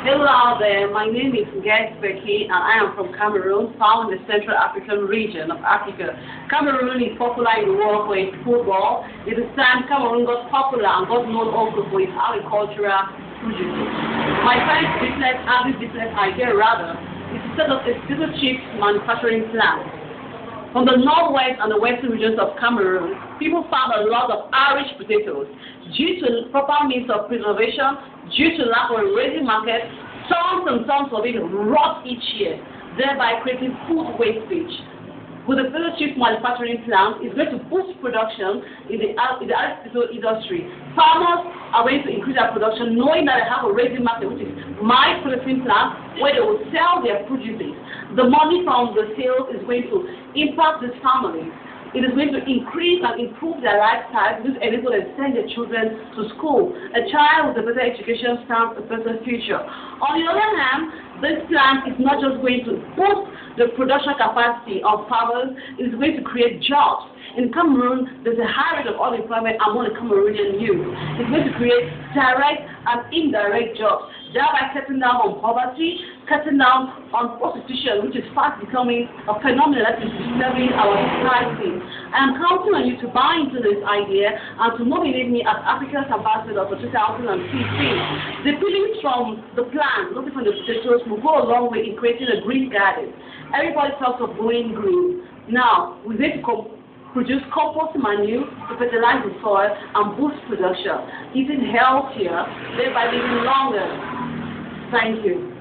Hello out there, my name is Ges Becky and I am from Cameroon, found in the Central African region of Africa. Cameroon is popular in the world for its football. It is time Cameroon got popular and got known also for its agricultural produce. My first business, agri-business idea rather, is to set up a potato chips manufacturing plant. From the northwest and the western regions of Cameroon, people found a lot of Irish potatoes. Due to proper means of preservation, due to lack of a ready market, tons and tons of it rot each year, thereby creating food wastage. With the potato chip manufacturing plant, it's going to boost production in the Irish potato industry. Farmers are going to increase their production knowing that they have a ready market, which is my processing plant, where they will sell their produces. The money from the sales is going to impact these families. It is going to increase and improve their lifestyle, because enable them to send their children to school. A child with a better education stands a better future. On the other hand, this plant is not just going to boost the production capacity of farmers, it is going to create jobs. In Cameroon, there's a high rate of unemployment among the Cameroonian youth. It's going to create direct and indirect jobs, thereby cutting down on poverty, cutting down on prostitution, which is fast becoming a phenomenon that is disturbing our society. I am counting on you to buy into this idea and to nominate me as Africa's ambassador for 2015. The peelings from the plant, looking from the potatoes, will go a long way in creating a green garden. Everybody talks of going green. Now, we need to produce compost manure to fertilize the soil and boost production, eating healthier, thereby living longer. Thank you.